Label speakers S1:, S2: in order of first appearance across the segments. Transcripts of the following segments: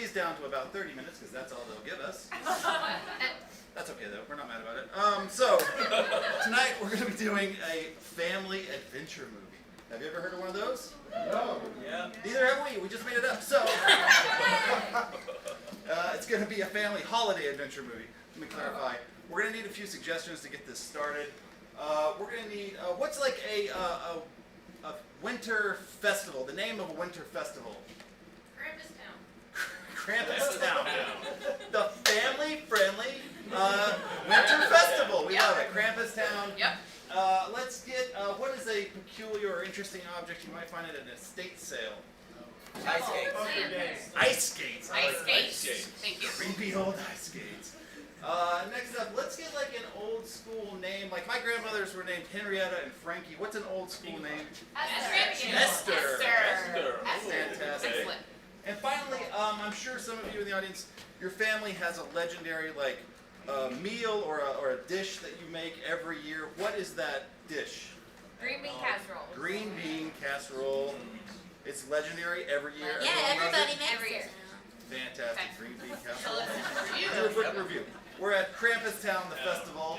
S1: these down to about 30 minutes because that's all they'll give us. That's okay though, we're not mad about it. So, tonight we're going to be doing a family adventure movie. Have you ever heard of one of those?
S2: No.
S1: Yeah. Neither have we just made it up. So, it's going to be a family holiday adventure movie. Let me clarify. We're going to need a few suggestions to get this started. We're going to need, what's like a winter festival, the name of a winter festival? Krampustown. The family-friendly winter festival. We love it. Krampustown.
S3: Yep.
S1: Let's get, what is a peculiar or interesting object you might find at an estate sale?
S2: Ice skates.
S1: Ice skates.
S3: Ice skates. Thank you.
S1: Creepy old ice skates. Next up, let's get like an old school name. Like my grandmothers were named Henrietta and Frankie. What's an old school name?
S3: Esther.
S1: Fantastic.
S3: Excellent.
S1: And finally, I'm sure some of you in the audience, your family has a legendary like meal or a dish that you make every year. What is that dish?
S3: Green bean casserole.
S1: Green bean casserole. It's legendary every year.
S4: Yeah,
S1: Everyone loves
S4: everybody
S1: it?
S4: makes
S3: Every year.
S4: it.
S1: Fantastic.
S3: Okay.
S1: Green bean
S3: So
S1: casserole.
S3: let's
S1: Do a quick review. We're at Krampustown, the festival.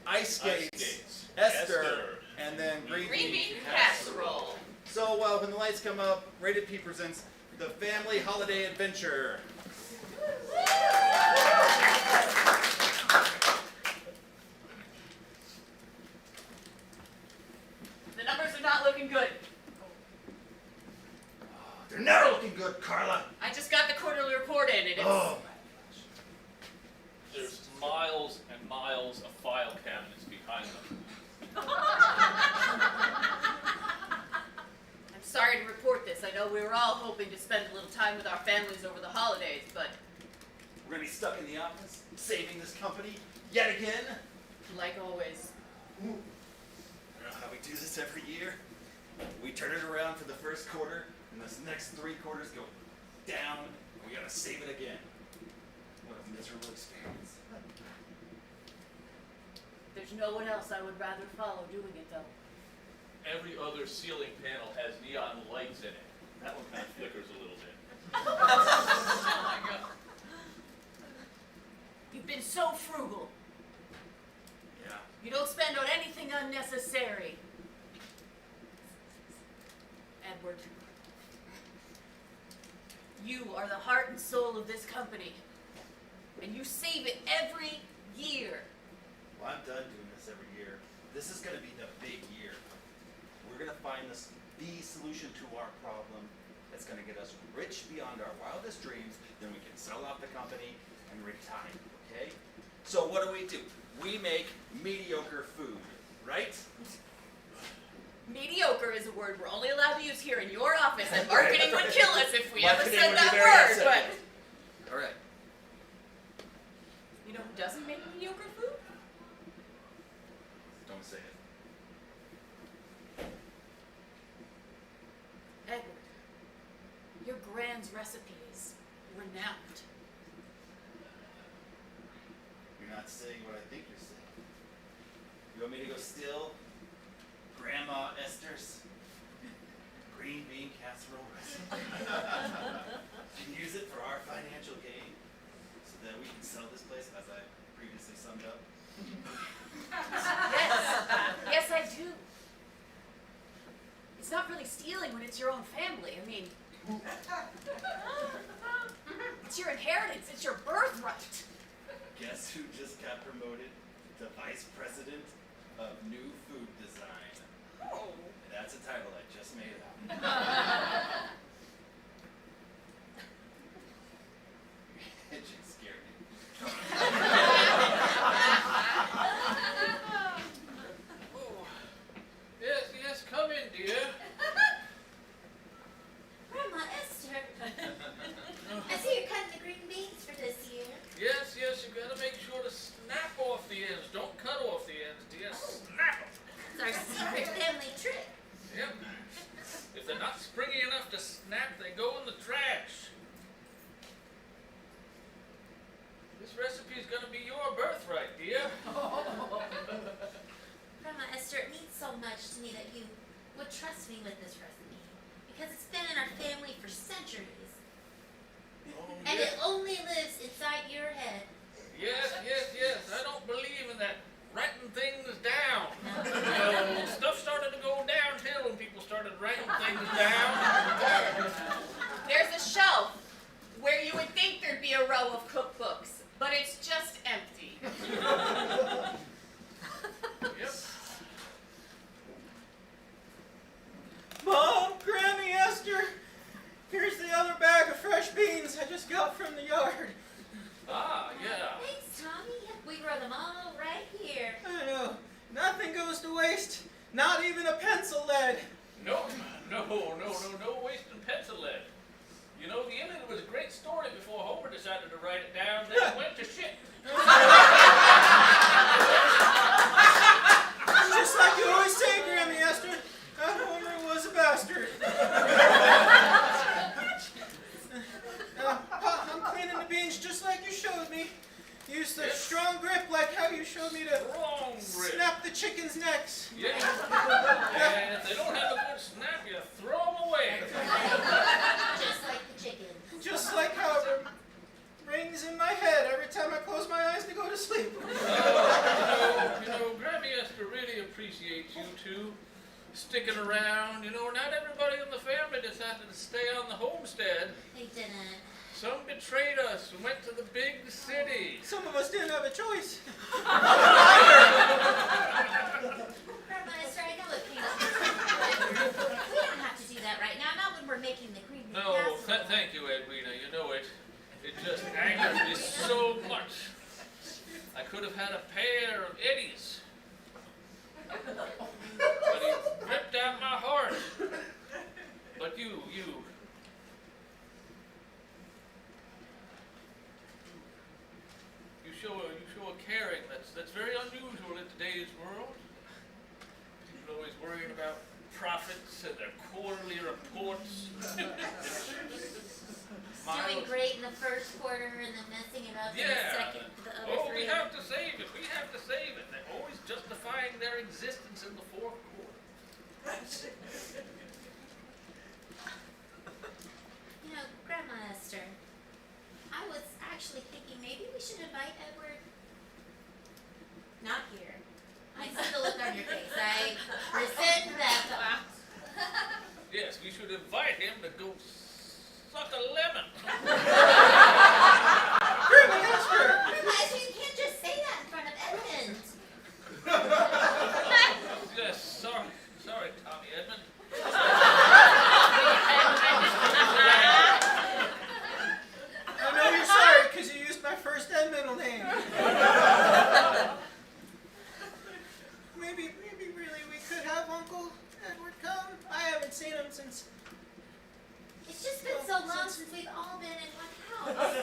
S1: Ice skates, Esther, and then green
S3: bean casserole.
S1: So when the lights come up, Rated P presents the Family Holiday Adventure.
S3: The numbers are not looking good.
S1: They're never looking good, Carla.
S3: I just got the quarterly report in, and it's
S1: Oh.
S5: There's miles and miles of file cabinets behind them.
S3: I'm sorry to report this. I know we were all hoping to spend a little time with our families over the holidays, but
S1: We're going to be stuck in the office, saving this company yet again.
S3: like always,
S1: You know how we do this every year? We turn it around for the first quarter, and this next 3 quarters go down, and we got to save it again. What a miserable experience.
S3: there's no one else I would rather follow doing it, though.
S5: Every other ceiling panel has neon lights in it. That one kind of flickers a little bit.
S3: Oh my God. You've been so frugal.
S1: Yeah.
S3: You don't spend on anything unnecessary. Edward, you are the heart and soul of this company, and you save it every year.
S1: Well, I'm done doing this every year. This is going to be the big year. We're going to find the solution to our problem that's going to get us rich beyond our wildest dreams. Then we can sell off the company and retire, okay? So what do? We make mediocre food, right?
S3: Mediocre is a word we're only allowed to use here in your office, and marketing would kill us if we ever
S1: Marketing
S3: said
S1: would be
S3: that
S1: very
S3: word,
S1: upset.
S3: but
S1: All right.
S3: you know who doesn't make mediocre food?
S1: Don't say it.
S3: Edward, your grand's recipe is renowned.
S1: You're not saying what I think you're saying. You want me to go steal Grandma Esther's green bean casserole recipe and use it for our financial gain so that we can sell this place as I previously summed up?
S3: Yes, I do. It's not really stealing when it's your own family. I mean, it's your inheritance. It's your birthright.
S1: Guess who just got promoted to Vice President of New Food Design?
S3: Oh.
S1: That's a title I just made up. It just scared me.
S5: Yes, come in, dear.
S4: Grandma Esther, I see you're cutting the green beans for this year.
S5: Yes, you gotta make sure to snap off the ends. Don't cut off the ends, dear. Snap them.
S4: It's our secret family trick.
S5: Yep. If they're not springy enough to snap, they go in the trash. This recipe's gonna be your birthright, dear.
S4: Grandma Esther, it means so much to me that you would trust me with this recipe because it's been in our family for centuries.
S1: Oh,
S2: Scout from the yard.
S5: Ah, yeah.
S4: Thanks, Tommy. We grow them all right here.
S2: I know. Nothing goes to waste. Not even a pencil lead.
S5: No wasting pencil lead. You know, the Iliad was a great story before Homer decided to write it down, then it went to shit.
S2: Just like you always say, Grammy Esther, that Homer was a bastard. Pa, I'm cleaning the beans just like you showed me. Use the strong grip like how you showed me to
S5: Strong grip.
S2: snap the chickens' necks.
S5: Yeah. And if they don't have a good snap, you throw them away.
S4: Just like the chicken.
S2: Just like how it rings in my head every time I close my eyes to go to sleep.
S5: Grammy Esther really appreciates you two sticking around. You know, not everybody in the family decided to stay on the homestead.
S4: They didn't.
S5: Some betrayed us and went to the big city.
S2: Some of us didn't have a choice.
S4: Grandma Esther, I know it came up. We don't have to do that right now, not when we're making the green bean
S5: No,
S4: casserole.
S5: thank you, Edwina. You know it. It just angers me so much. I could have had a pair of Eddies. But he ripped out my heart. But you show a caring that's very unusual in today's world. People are always worrying about profits and their quarterly reports.
S4: Doing great in the first quarter and then messing it up in the second, the other
S5: We
S4: three.
S5: have to save it. We have to save it. They're always justifying their existence in the fourth quarter.
S4: You know, Grandma Esther, I was actually thinking maybe we should invite Edward. Not here. I see the look on your face. I resent that thought.
S5: Yes, we should invite him to go suck a lemon.
S2: Grammy Esther!
S4: Grandma Esther, you can't just say that in front of Edmund.
S5: Yes, sorry, Tommy Edmund.
S2: I know you're sorry because you used my first and middle name. Maybe really we could have Uncle Edward come. I haven't seen him since.
S4: It's just been so long since we've all been in one house.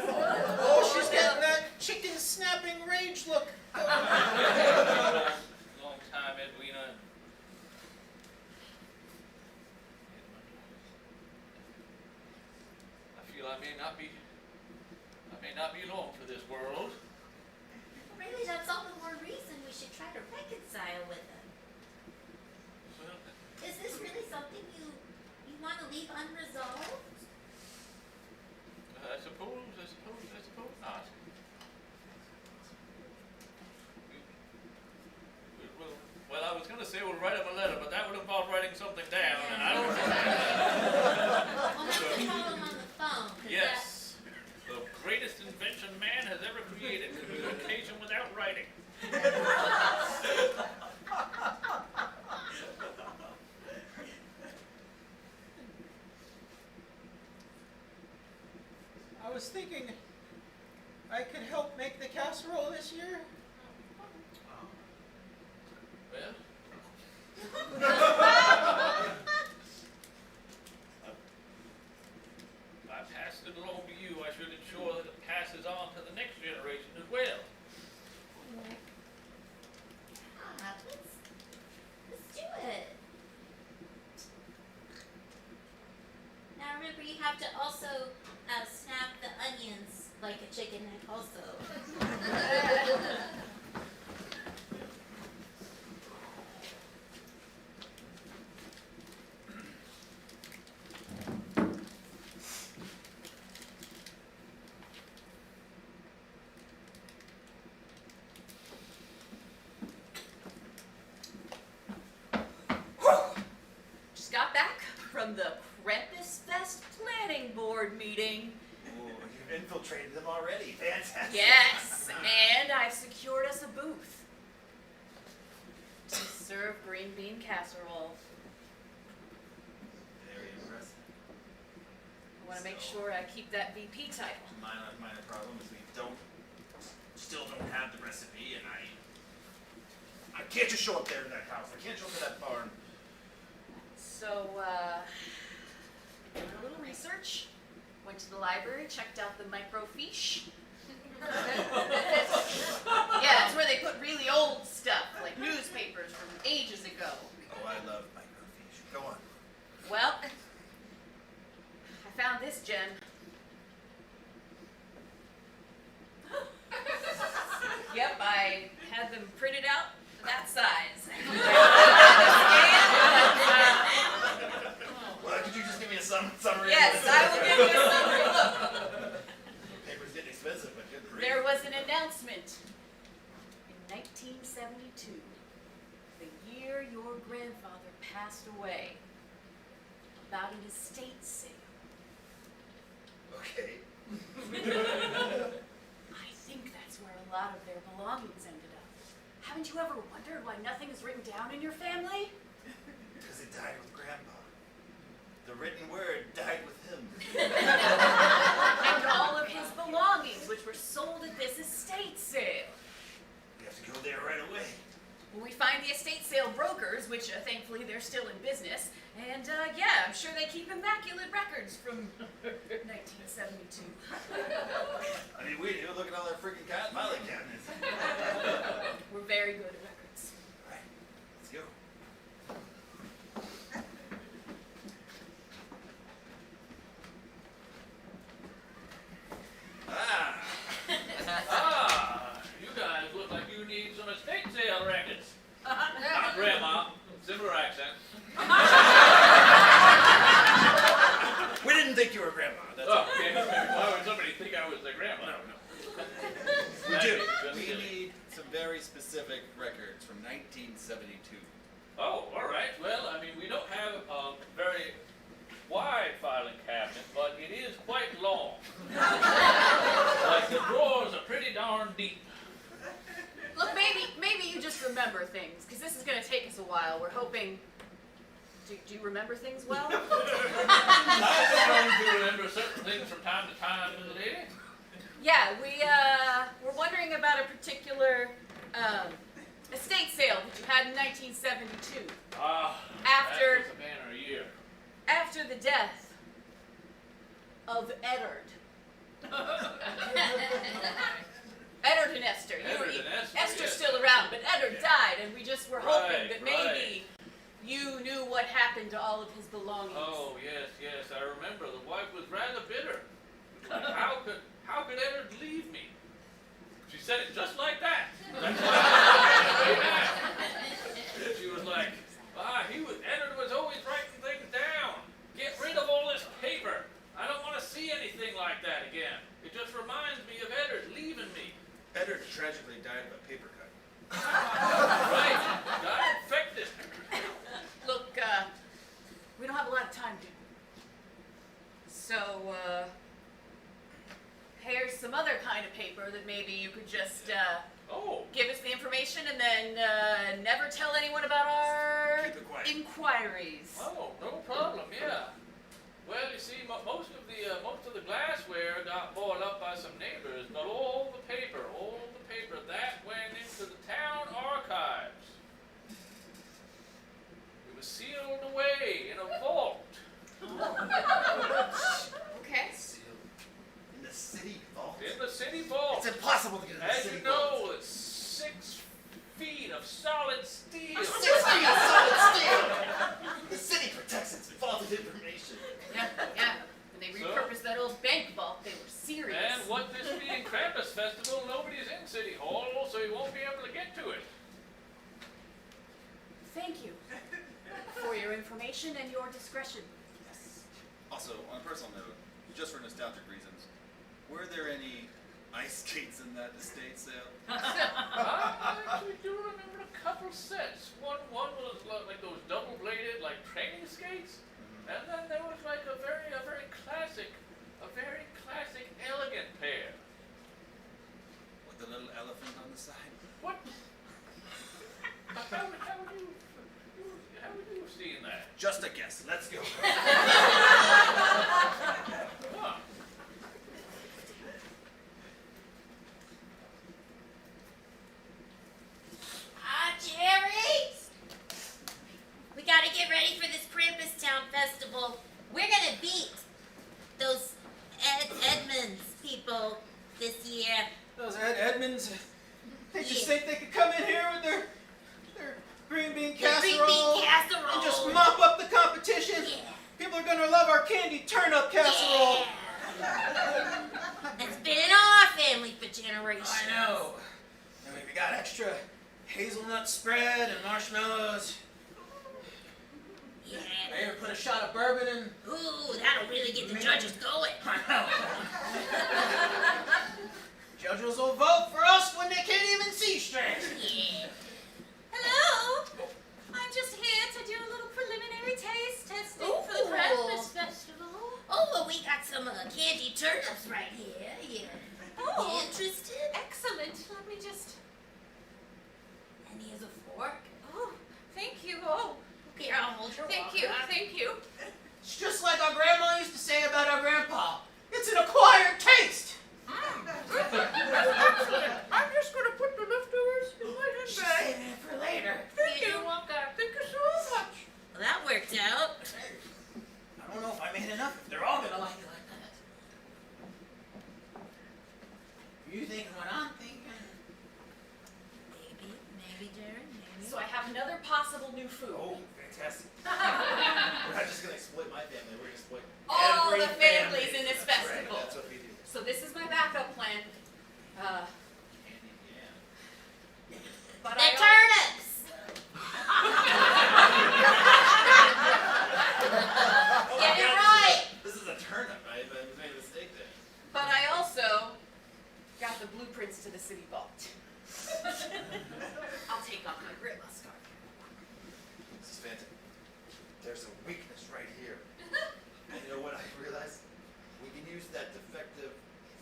S2: Oh, she's getting that chicken snapping rage look.
S5: Long time, Edwina. I feel I may not be long for this world.
S4: Really, that's all the more reason we should try to reconcile with him.
S5: Well,
S4: Is this really something you want to leave unresolved?
S5: I suppose not. Well, I was going to say we'll write him a letter, but that would involve writing something down, and I don't know.
S4: Well, maybe we call him on the phone. 'Cause
S5: Yes, the greatest invention man has ever created, communication without writing.
S2: I was thinking I could help make the casserole this year.
S5: Well, if I passed it along to you, I should ensure that it passes on to the next generation as well.
S4: let's do it. Now remember, you have to also snap the onions like a chicken neck also.
S3: Just got back from the Krampus Fest planning board meeting.
S1: Ooh, you've infiltrated them already. Fantastic.
S3: Yes, and I've secured us a booth to serve green bean casserole.
S1: Very impressive.
S3: want to make
S1: So-
S3: sure I keep that VP title.
S1: Minor problem is we still don't have the recipe, and I can't just show up there in that house. I can't show up to that barn.
S3: So, did a little research, went to the library, checked out the microfiche. Yeah, it's where they put really old stuff, like newspapers from ages ago.
S1: Oh, I love microfiche. Go on.
S3: Well, I found this gem. Yep, I had them printed out that size.
S1: Well, could you just give me a summary?
S3: Yes, I will give you a summary. Look,
S1: Paper's getting expensive, but good grief.
S3: there was an announcement in 1972, the year your grandfather passed away, about an estate sale.
S1: Okay.
S3: I think that's where a lot of their belongings ended up. Haven't you ever wondered why nothing is written down in your family?
S1: Because it died with Grandpa. The written word died with him.
S3: And all of his belongings, which were sold at this estate sale.
S1: We have to go there right away.
S3: When we find the estate sale brokers, which thankfully they're still in business, and yeah, I'm sure they keep immaculate records from 1972.
S1: I mean, we do. Look at all our freaking filing cabinets.
S3: We're very good at records.
S1: All right, let's go.
S5: You guys look like you need some estate sale records. Not Grandma, similar accent.
S1: We didn't think you were Grandma. That's all.
S5: Okay, why would somebody think I was their grandma?
S1: No. We
S5: Thank
S1: do.
S5: you, just
S1: We
S5: kidding.
S1: need some very specific records from 1972.
S5: Oh, all right. Well, I mean, we don't have a very wide filing cabinet, but it is quite long. Like the drawers are pretty darn deep.
S3: Look, maybe you just remember things, because this is going to take us a while. We're hoping. Do you remember things well?
S5: I've been known to remember certain things from time to time, little lady.
S3: Yeah, we're wondering about a particular estate sale that you had in 1972.
S5: That
S3: After-
S5: was a banner year.
S3: After the death of Eddard. Eddard and Esther.
S5: Eddard and Esther,
S3: Esther's
S5: yes.
S3: still around, but Eddard died, and we just were hoping
S5: Right,
S3: that maybe you knew what happened to all of his belongings.
S5: Oh, yes, I remember. The wife was rather bitter. Like, how could Eddard leave me? She said it just like that. That's why I was mad. She was like, Eddard was always writing things down. Get rid of all this paper. I don't want to see anything like that again. It just reminds me of Eddard leaving me.
S1: Eddard tragically died of a paper cut.
S5: Right, got infected.
S3: Look, we don't have a lot of time, do we? So, here's some other kind of paper that maybe you could just,
S5: Oh,
S3: give us the information and then, never tell anyone about our
S1: Keep it quiet.
S3: inquiries.
S5: oh, no problem, yeah. Well, you see, most of the glassware got bought up by some neighbors, but all the paper that went into the town archives. It was sealed away in a vault.
S3: Okay.
S1: In the city vault.
S5: In the city vault.
S1: It's impossible to get in the
S5: As
S1: city
S5: you
S1: vault.
S5: know, it's 6 feet of solid steel.
S1: 6 feet of solid steel. The city protects its vaulted information.
S3: Yeah. When they repurposed that old bank vault, they were serious.
S5: And what this being Krampus Festival, nobody's in City Hall, so you won't be able to get to it.
S3: Thank you for your information and your discretion.
S1: Also, on a personal note, just for nostalgic reasons, were there any ice skates in that estate sale?
S5: I actually do remember a couple sets. One was like those double-bladed, like training skates, and then there was like a very classic, elegant pair.
S1: With the little elephant on the side?
S5: What? How would you have seen that?
S1: Just a guess. Let's go.
S3: celebrations.
S2: I know. And we got extra hazelnut spread and marshmallows.
S4: Yeah.
S2: I even put a shot of bourbon in.
S4: Ooh, that'll really get the judges going.
S2: I know. Judges will vote for us when they can't even see straight.
S4: Yeah.
S3: Hello. I'm just here to do a little preliminary taste testing for the
S4: Ooh.
S3: Krampus Festival.
S4: Oh, well, we got some candy turnips right here. Yeah.
S3: Oh.
S4: Interested?
S3: Excellent. Let me just.
S4: And here's a fork.
S3: Oh, thank you. Oh,
S4: Here, I'll hold your
S3: thank
S4: water.
S3: you. Thank you.
S2: It's just like our grandma used to say about our grandpa. It's an acquired taste.
S3: I'm just gonna put the leftovers in my
S2: She's
S3: handbag.
S2: saving it for later.
S3: Thank you. Thank you so much.
S4: Well, that worked out.
S2: I don't know if I made enough, if they're all gonna like it like that. You thinking what I'm thinking?
S4: Maybe, Darren, maybe.
S3: So I have another possible new food.
S1: Oh, fantastic. We're not just gonna exploit my family, we're gonna exploit
S3: All
S1: every
S3: the families
S1: family.
S3: in this
S1: That's right,
S3: festival.
S1: that's what we do.
S3: So this is my backup plan.
S1: Candy yam.
S3: But
S4: The
S3: I
S4: turnips! Get it right!
S1: This is a turnip, I made a mistake there.
S3: But I also got the blueprints to the city vault. I'll take off my grandma scarf.
S1: This is fantastic. There's a weakness right here. And you know what I realized? We can use that defective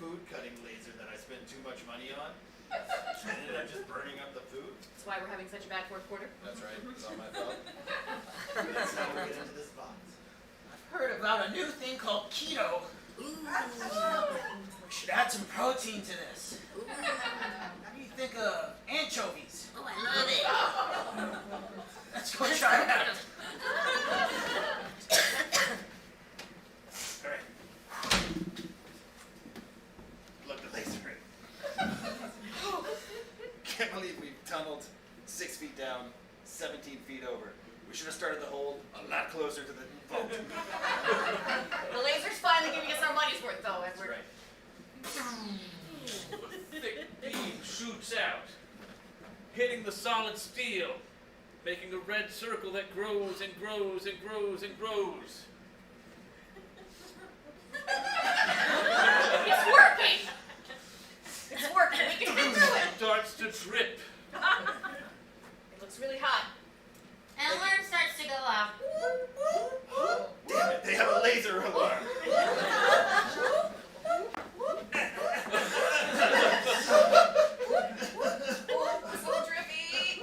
S1: food cutting laser that I spent too much money on. I ended up just burning up the food.
S3: That's why we're having such a bad fourth quarter.
S1: That's right, it's all my fault. That's how we get into this box.
S2: I've heard about a new thing called keto.
S4: Ooh.
S2: We should add some protein to this. What do you think of anchovies?
S4: Oh, I love it.
S2: Let's go try it out.
S1: All right. Plug the laser in. Can't believe we've tunneled 6 feet down, 17 feet over. We should have started the hole a lot closer to the vault.
S3: The laser's finally giving us our money's worth, though,
S1: That's
S3: Edward.
S1: right.
S5: The thick beam shoots out, hitting the solid steel, making a red circle that grows and grows and grows and grows.
S3: It's working! It's working. We can get through it.
S5: Starts to drip.
S3: It looks really hot.
S4: And alarm starts to go off.
S1: Damn it, they have a laser alarm.
S3: It's a little drippy.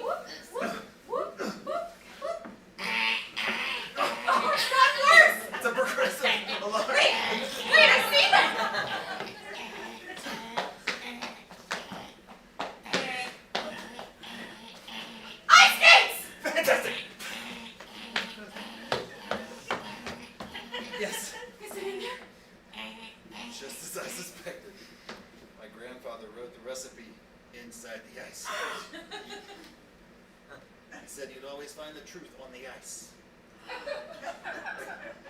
S3: Oh, it's gotten worse!
S1: It's a progressive alarm.
S3: Wait, I see that! Ice skates!
S1: Fantastic. Yes,
S3: Is it in there?
S1: just as I suspected. My grandfather wrote the recipe inside the ice. He said you'd always find the truth on the ice.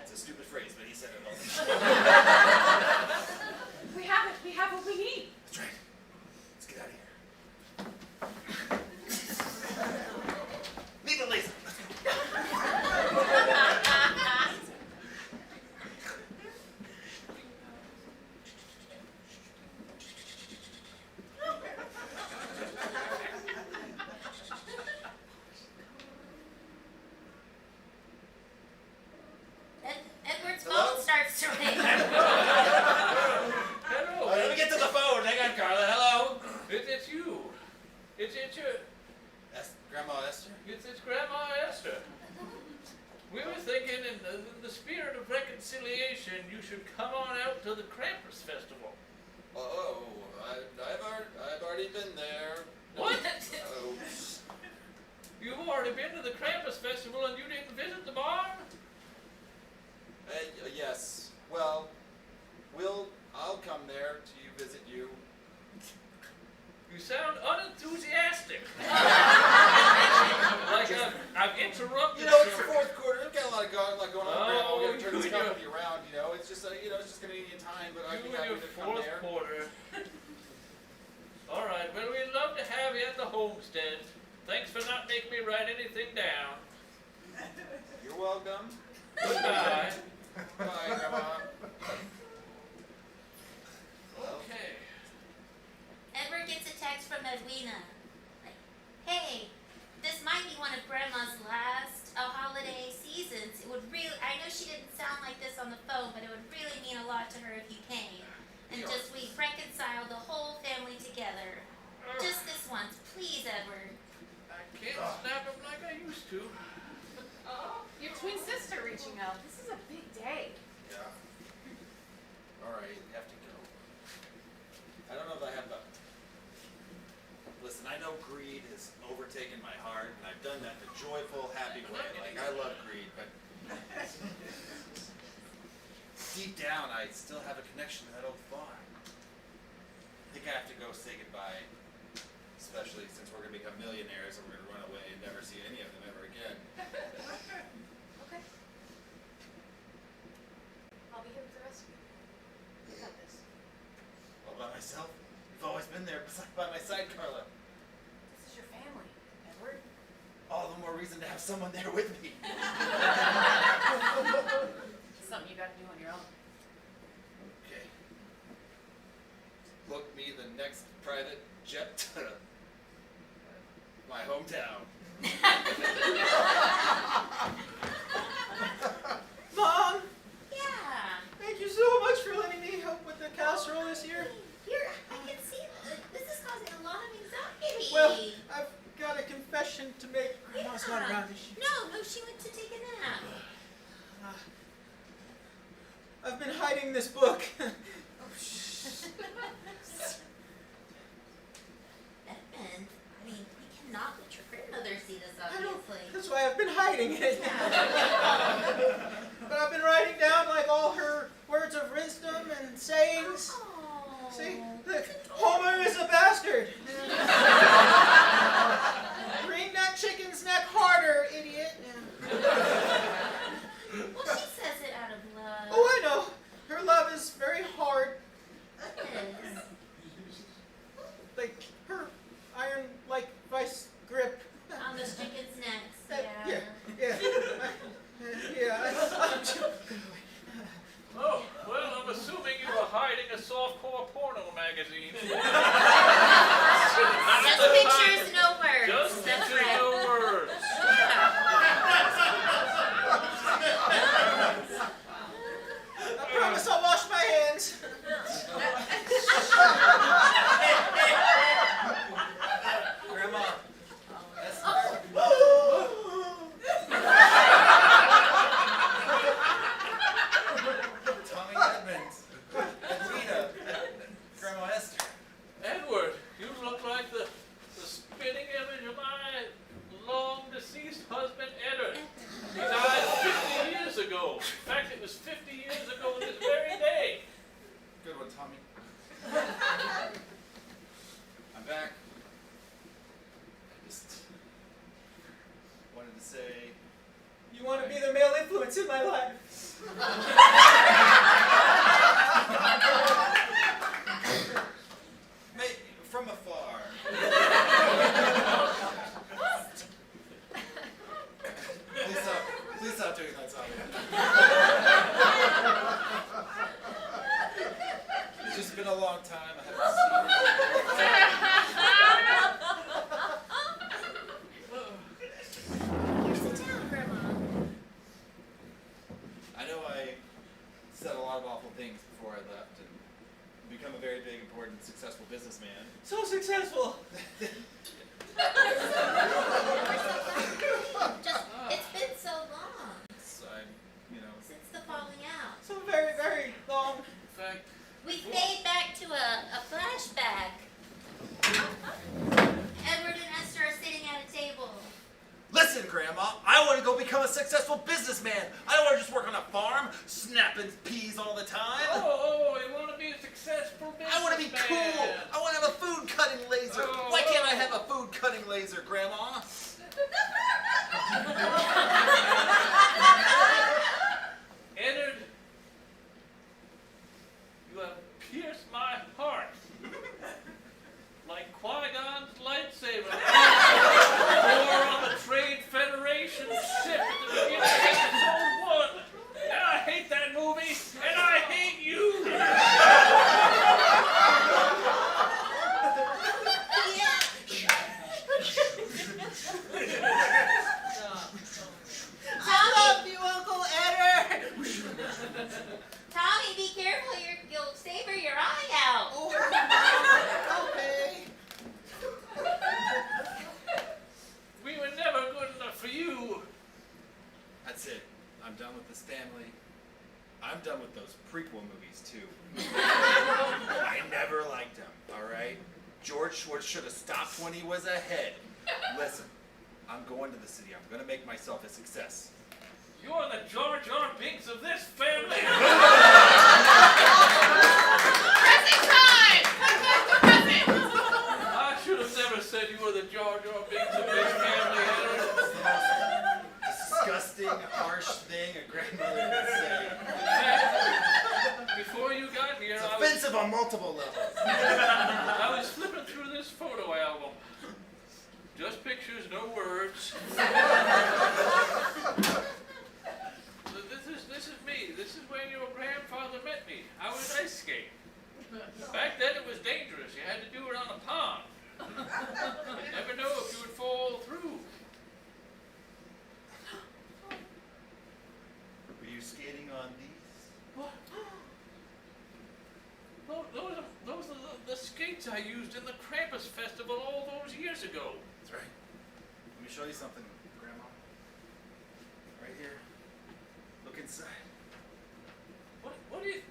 S1: It's a stupid phrase, but he said it all the time.
S3: We have it. We have what we need.
S1: That's right. Let's get out of here. Leave the laser.
S4: Edward's
S1: Hello?
S4: phone starts to ring.
S5: Hello.
S1: Let me get to the phone. Hang on, Carla. Hello.
S5: It's you. It's your.
S1: Grandma Esther?
S5: It's Grandma Esther. We were thinking in the spirit of reconciliation, you should come on out to the Krampus Festival.
S1: Oh, I've already been there.
S5: What?
S1: Oh.
S5: You've already been to the Krampus Festival and you didn't visit the barn?
S1: Yes. Well, I'll come there to visit you.
S5: You sound unenthusiastic. Like I've interrupted
S1: You know, it's the
S5: your-
S1: fourth quarter. We've got a lot going on. Grandma.
S5: Oh,
S1: We're gonna turn
S5: you
S1: this
S5: and your-
S1: company around. You know, it's just, it's just gonna need time, but I'd be
S5: You and
S1: happy
S5: your
S1: to come
S5: fourth
S1: there.
S5: quarter. Thanks for not making me write anything down.
S1: You're welcome.
S5: Goodbye.
S1: Bye, Grandma.
S5: Okay.
S4: Edward gets a text from Edwina. Like, hey, this might be one of Grandma's last holiday seasons. It would really, I know she didn't sound like this on the phone, but it would really mean a lot to her if you came. And just we reconcile the whole family together. Just this once, please, Edward.
S5: I can't snap him like I used to.
S3: Oh, your twin sister reaching out. This is a big day.
S1: Yeah. Alright, you have to go. I don't know if I have the... Listen, I know greed has overtaken my heart, and I've done that in a joyful, happy way. Like, I love greed, but... Deep down, I still have a connection to that old farm. I think I have to go say goodbye. Especially since we're going to become millionaires and we're going to run away and never see any of them ever again.
S3: Okay. I'll be here with the rest of you. You got this.
S1: All by myself? You've always been there by my side, Carla.
S3: This is your family, Edward.
S1: All the more reason to have someone there with me.
S3: Something you gotta do on your own.
S1: Okay. Book me the next private jet to my hometown.
S2: Mom,
S4: Yeah.
S2: thank you so much for letting me help with the casserole this year.
S4: Here, I can see this is causing a lot of anxiety.
S2: Well, I've got a confession to make. Grandma's not around, is she?
S4: No, she went to take a nap.
S2: I've been hiding this book.
S4: Edmund, I mean, we cannot let your grandmother see this,
S2: I don't,
S4: obviously.
S2: that's why I've been hiding it. But I've been writing down like all her words of wisdom and sayings.
S4: Oh,
S2: See, look, Homer is a bastard. Wring that chicken's neck harder, idiot.
S4: well, she says it out of love.
S2: Oh, I know. Her love is very hard.
S4: Yes.
S2: Like her iron like vice grip.
S4: On those chickens' necks,
S2: Yeah.
S5: Oh, well, I'm assuming you were hiding a softcore porno magazine.
S4: Just pictures, no words.
S5: Just
S4: That's
S5: pictures,
S4: right.
S5: no words.
S2: I promise I'll wash my hands.
S1: Grandma. That's Tommy Edmonds. Edwina. Grandma Esther.
S5: Edward, you look like the spitting image of my long deceased husband, Edward. He died 50 years ago. In fact, it was 50 years ago this very day.
S1: Good one, Tommy. I'm back. I just wanted to say,
S2: You want to be the male influence in my life.
S1: from afar. Please stop doing that, Tommy. It's just been a long time. I haven't
S4: Sit down, Grandma.
S1: I know I said a lot of awful things before I left and become a very big, important, successful businessman.
S2: So successful.
S4: Just, it's been so long
S1: So I'm,
S4: since the falling out.
S2: So very, very long.
S5: In fact,
S4: We fade back to a flashback. Edward and Esther are sitting at a table.
S1: Listen, Grandma, I want to go become a successful businessman. I don't want to just work on a farm, snapping peas all the time.
S5: oh, you want to be a successful businessman.
S1: I want to be cool. I want to have a food cutting laser.
S5: Oh,
S1: Why can't I have a food cutting laser, Grandma?
S5: Edward, you have pierced my heart like Qui-Gon's lightsaber.
S1: George Schwartz should have stopped when he was ahead. Listen, I'm going to the city. I'm going to make myself a success.
S5: You're the Jar Jar Binks of this family.
S6: Present time! Present!
S5: I should have never said you were the Jar Jar Binks of this family, Henry.
S1: It's the most disgusting, harsh thing a grandmother could say.
S5: Before you got here,
S1: It's
S5: I
S1: offensive on multiple levels.
S5: was flipping through this photo album. Just pictures, no words. This is me. This is when your grandfather met me. I was ice skating. Back then it was dangerous. You had to do it on a pond. You never know if you would fall through.
S1: Were you skating on these?
S5: What? Those are the skates I used in the Krampus festival all those years ago.
S1: That's right. Let me show you something, Grandma. Right here. Look inside.
S5: What do you...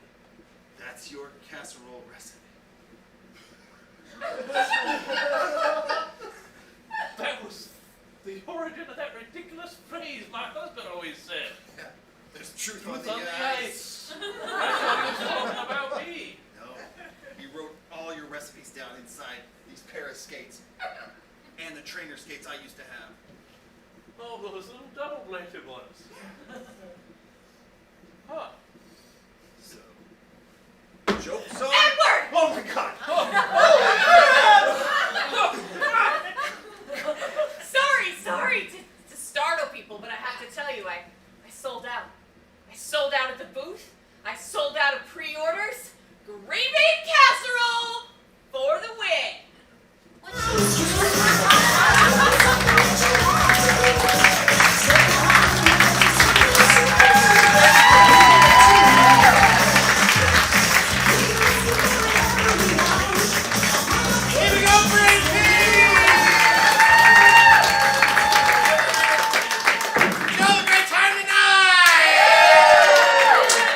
S1: That's your casserole recipe.
S5: That was the origin of that ridiculous phrase my husband always said.
S1: Yeah, there's truth
S5: Truth
S1: on the ice.
S5: I thought he was talking about me.
S1: No, he wrote all your recipes down inside these pair of skates. And the trainer skates I used to have.
S5: Oh, those little double-bladed ones. Huh.
S1: So, joke's on.
S6: Edward!
S1: Oh my God!
S6: Sorry to startle people, but I have to tell you, I sold out. I sold out at the booth. I sold out of pre-orders. Green bean casserole for the win.
S2: Here we go, Brady! You have a great time tonight!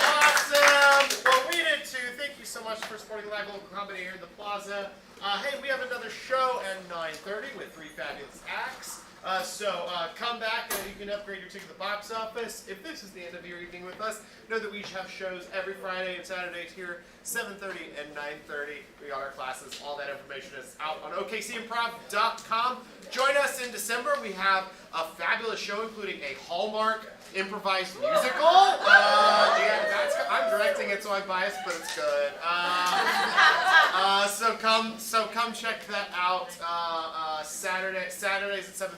S7: Awesome! Well, we did too. Thank you so much for supporting live local comedy here in the plaza. Hey, we have another show at 9:30 with 3 fabulous acts. So come back and you can upgrade your ticket to the box office. If this is the end of your evening with us, know that we each have shows every Friday and Saturdays here, 7:30 and 9:30. We got our classes. All that information is out on okcimprov.com. Join us in December. We have a fabulous show including a Hallmark improvised musical. Yeah, I'm directing it, so I'm biased, but it's good. So come check that out. Saturdays at 7:30.